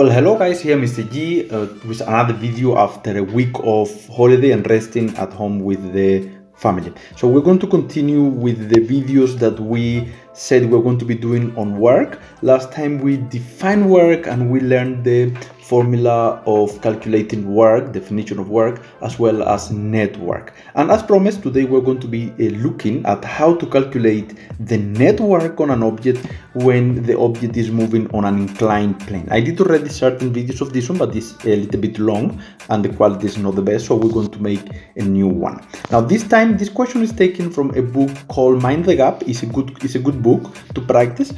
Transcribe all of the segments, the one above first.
Well, hello guys, here Mr. G with another video after a week of holiday and resting at home with the family. So we're going to continue with the videos that we said we're going to be doing on work. Last time we defined work and we learned the formula of calculating work, definition of work, as well as net work. And as promised, today we're going to be looking at how to calculate the net work on an object when the object is moving on an inclined plane. I did already certain videos of this one, but it's a little bit long and the quality is not the best, so we're going to make a new one. Now this time, this question is taken from a book called Mind the Gap. It's a good book to practice.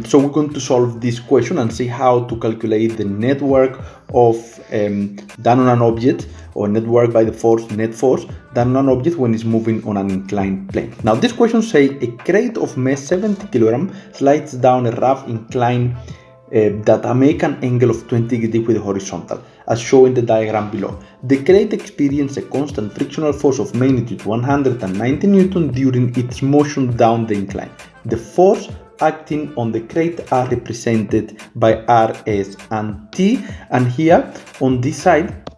So we're going to solve this question and see how to calculate the net work of done on an object, or net work by the force, net force, done on an object when it's moving on an inclined plane. Now this question says a crate of mass 70 kg slides down a rough incline that make an angle of 20 degrees with the horizontal, as shown in the diagram below. The crate experiences a constant frictional force of magnitude 190 Newton during its motion down the incline. The force acting on the crate are represented by R, S, and T. And here on this side,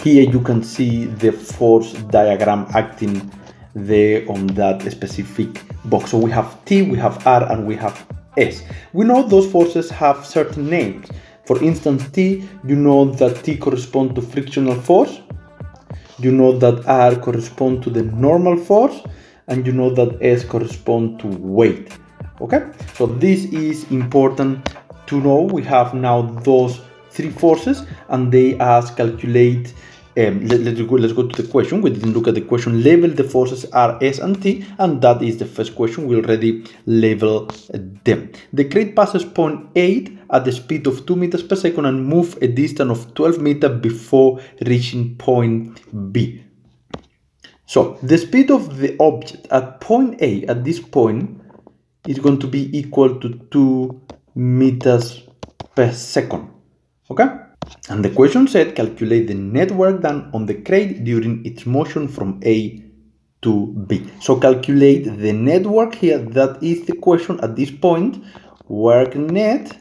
here you can see the force diagram acting there on that specific box. So we have T, we have R, and we have S. We know those forces have certain names. For instance, T, you know that T corresponds to frictional force. You know that R corresponds to the normal force, and you know that S corresponds to weight. Okay, so this is important to know. We have now those three forces, and they ask calculate. Let's go to the question. We didn't look at the question. Label the forces R, S, and T, and that is the first question. We already label them. The crate passes point 8 at the speed of 2 meters per second and move a distance of 12 meters before reaching point B. So the speed of the object at point A, at this point, is going to be equal to 2 meters per second. Okay? And the question said calculate the net work done on the crate during its motion from A to B. So calculate the net work here. That is the question at this point. Work net.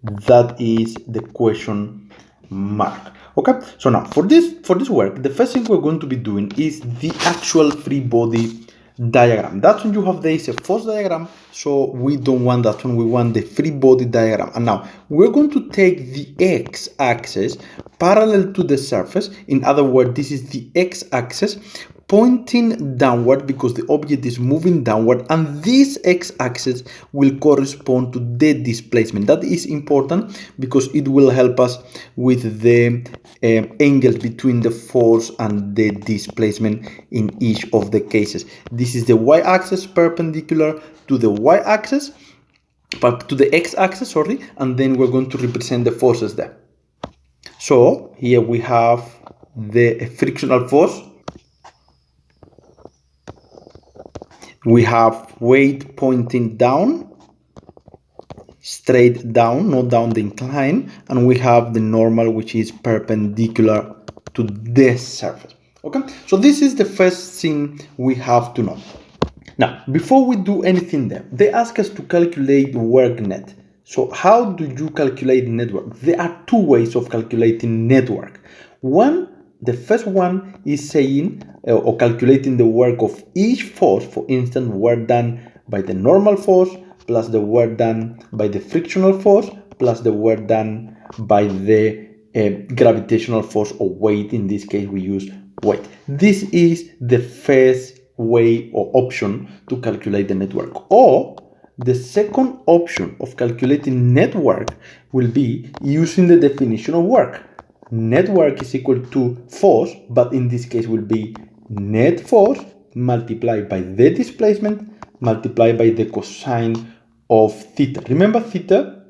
That is the question mark. Okay, so now for this work, the first thing we're going to be doing is the actual free body diagram. That one you have there is a force diagram, so we don't want that one. We want the free body diagram. And now we're going to take the x-axis parallel to the surface. In other words, this is the x-axis pointing downward because the object is moving downward, and this x-axis will correspond to the displacement. That is important because it will help us with the angles between the force and the displacement in each of the cases. This is the y-axis perpendicular to the y-axis, but to the x-axis, sorry, and then we're going to represent the forces there. So here we have the frictional force. We have weight pointing down, straight down, not down the incline, and we have the normal, which is perpendicular to the surface. Okay, so this is the first thing we have to know. Now, before we do anything there, they ask us to calculate work net. So how do you calculate net work? There are two ways of calculating net work. The first one is saying or calculating the work of each force. For instance, work done by the normal force plus the work done by the frictional force plus the work done by the gravitational force or weight. In this case, we use weight. This is the first way or option to calculate the net work. Or the second option of calculating net work will be using the definition of work. Net work is equal to force, but in this case will be net force multiplied by the displacement multiplied by the cosine of theta. Remember, theta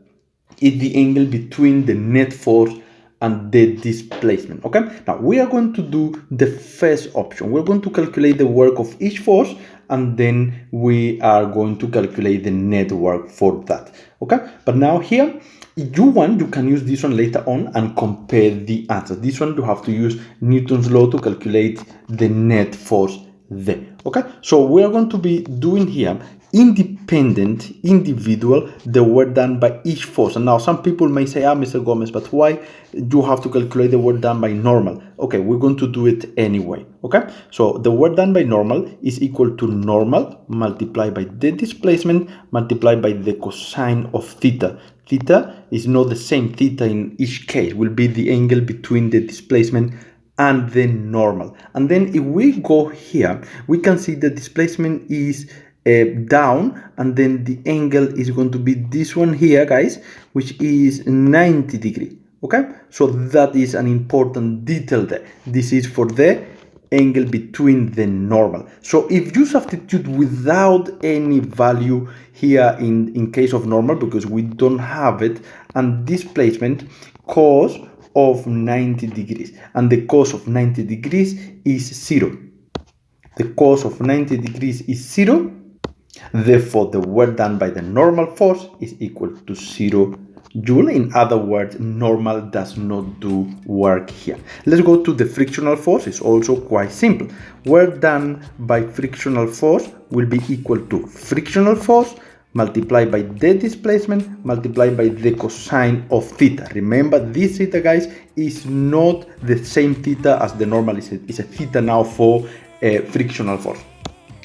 is the angle between the net force and the displacement. Okay, now we are going to do the first option. We're going to calculate the work of each force, and then we are going to calculate the net work for that. Okay, but now here, if you want, you can use this one later on and compare the answers. This one you have to use Newton's law to calculate the net force there. Okay, so we are going to be doing here independent, individual, they were done by each force. And now some people may say, Mr. Gomez, but why you have to calculate the work done by normal? Okay, we're going to do it anyway. Okay, so the work done by normal is equal to normal multiplied by the displacement multiplied by the cosine of theta. Theta is not the same theta in each case, will be the angle between the displacement and the normal. And then if we go here, we can see the displacement is down, and then the angle is going to be this one here, guys, which is 90 degree. Okay, so that is an important detail there. This is for the angle between the normal. So if you substitute without any value here in case of normal, because we don't have it, and displacement cos of 90 degrees, and the cos of 90 degrees is 0. The cos of 90 degrees is 0. Therefore, the work done by the normal force is equal to 0 joule. In other words, normal does not do work here. Let's go to the frictional force. It's also quite simple. Work done by frictional force will be equal to frictional force multiplied by the displacement multiplied by the cosine of theta. Remember, this theta, guys, is not the same theta as the normal. It's a theta now for frictional force.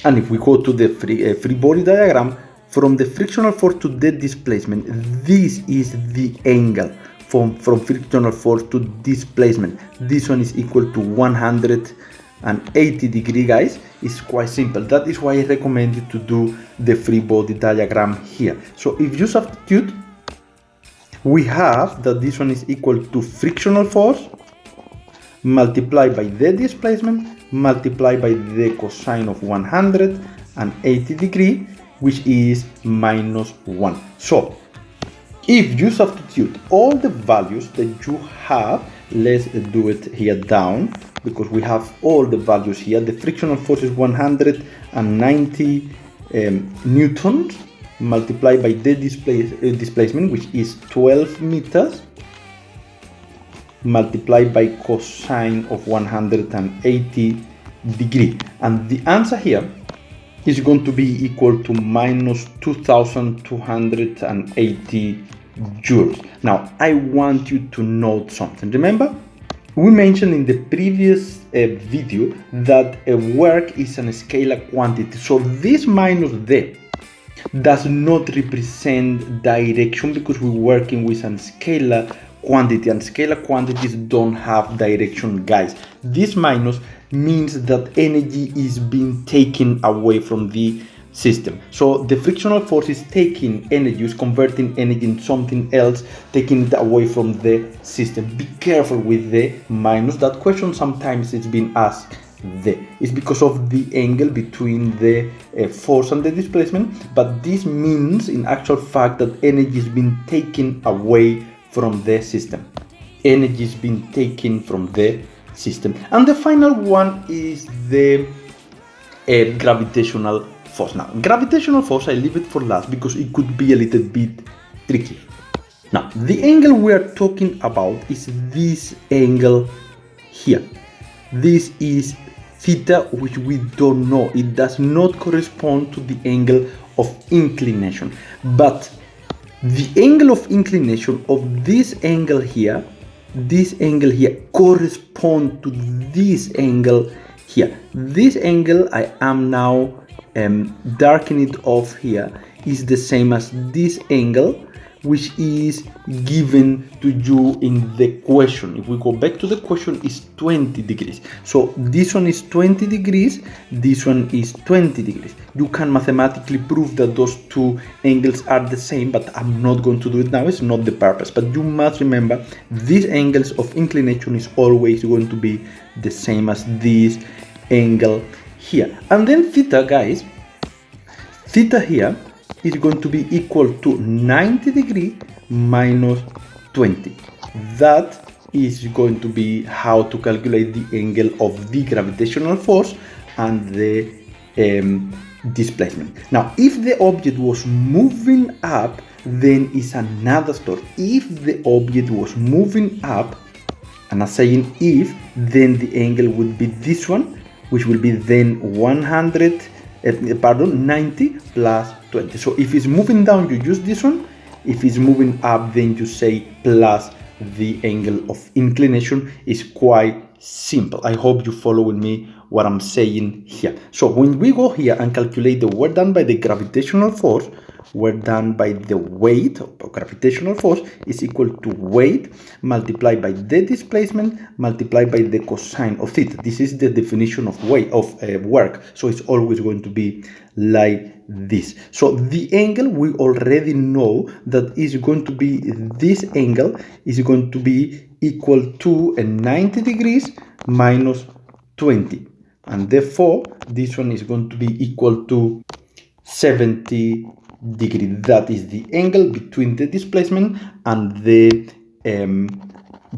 And if we go to the free body diagram, from the frictional force to the displacement, this is the angle from frictional force to displacement. This one is equal to 180 degree, guys. It's quite simple. That is why I recommend you to do the free body diagram here. So if you substitute, we have that this one is equal to frictional force multiplied by the displacement multiplied by the cosine of 180 degree, which is minus 1. So if you substitute all the values that you have, let's do it here down, because we have all the values here. The frictional force is 190 newtons multiplied by the displacement, which is 12 meters, multiplied by cosine of 180 degree, and the answer here is going to be equal to minus 2280 joules. Now I want you to note something. Remember, we mentioned in the previous video that a work is a scalar quantity, so this minus there does not represent direction, because we're working with a scalar quantity, and scalar quantities don't have direction, guys. This minus means that energy is being taken away from the system. So the frictional force is taking energy, is converting energy into something else, taking it away from the system. Be careful with the minus. That question sometimes it's been asked there. It's because of the angle between the force and the displacement, but this means in actual fact that energy is being taken away from the system. Energy is being taken from the system. And the final one is the gravitational force. Now, gravitational force, I leave it for last because it could be a little bit tricky. Now, the angle we are talking about is this angle here. This is theta, which we don't know. It does not correspond to the angle of inclination, but the angle of inclination of this angle here correspond to this angle here. This angle, I am now darkening it off here, is the same as this angle, which is given to you in the question. If we go back to the question, is 20 degrees. So this one is 20 degrees, this one is 20 degrees. You can mathematically prove that those two angles are the same, but I'm not going to do it now. It's not the purpose. But you must remember, these angles of inclination is always going to be the same as this angle here. And then theta, guys, theta here is going to be equal to 90 degree minus 20. That is going to be how to calculate the angle of the gravitational force and the displacement. Now, if the object was moving up, then it's another story. If the object was moving up, and I'm saying if, then the angle would be this one, which will be then 90 plus 20. So if it's moving down, you use this one. If it's moving up, then you say plus the angle of inclination. Is quite simple. I hope you following me what I'm saying here. So when we go here and calculate the work done by the gravitational force, work done by the weight of gravitational force is equal to weight multiplied by the displacement multiplied by the cosine of theta. This is the definition of weight of work. So it's always going to be like this. So the angle, we already know that is going to be, this angle is going to be equal to 90 degrees minus 20, and therefore this one is going to be equal to 70 degree. That is the angle between the displacement and the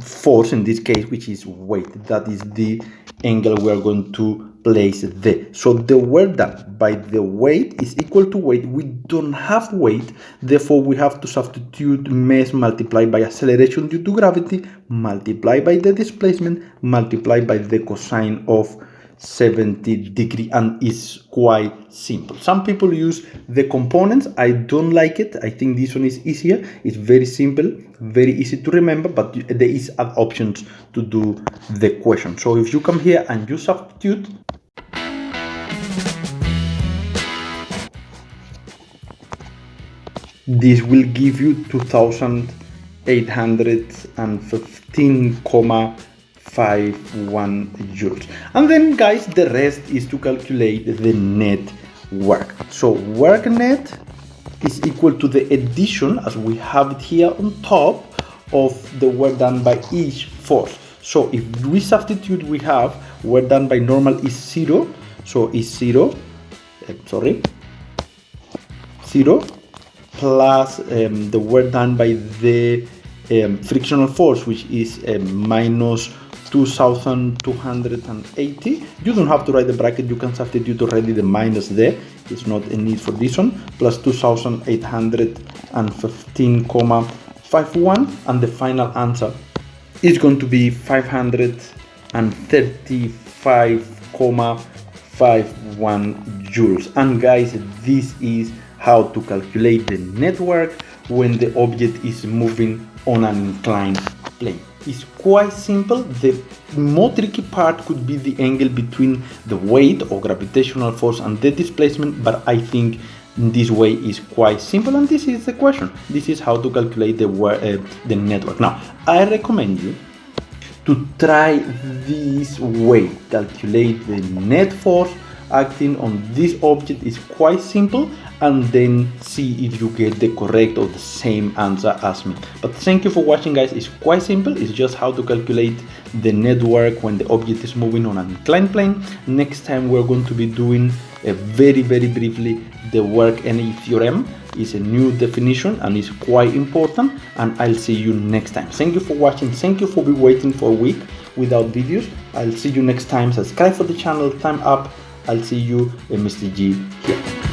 force, in this case, which is weight. That is the angle we are going to place there. So the work done by the weight is equal to weight. We don't have weight, therefore we have to substitute mass multiplied by acceleration due to gravity multiplied by the displacement multiplied by the cosine of 70 degree, and is quite simple. Some people use the components. I don't like it. I think this one is easier. It's very simple, very easy to remember, but there is other options to do the question. So if you come here and you substitute, this will give you 2815,51 joules. And then guys, the rest is to calculate the net work. So work net is equal to the addition, as we have it here on top, of the work done by each force. So if we substitute, we have work done by normal is 0, so is 0 plus the work done by the frictional force, which is minus 2,280. You don't have to write the bracket, you can substitute already the minus there. It's not a need for this one. Plus 2,815,51, and the final answer is going to be 535,51 joules. And guys, this is how to calculate the net work when the object is moving on an inclined plane. It's quite simple. The more tricky part could be the angle between the weight or gravitational force and the displacement, but I think this way is quite simple, and this is the question. This is how to calculate the net work. Now, I recommend you to try this way. Calculate the net force acting on this object is quite simple, and then see if you get the correct or the same answer as me. But thank you for watching, guys. It's quite simple. It's just how to calculate the net work when the object is moving on an inclined plane. Next time we're going to be doing very briefly the work energy theorem. Is a new definition and is quite important, and I'll see you next time. Thank you for watching. Thank you for waiting for a week without videos. I'll see you next time. Subscribe for the channel. Time up. I'll see you, Mr. G here.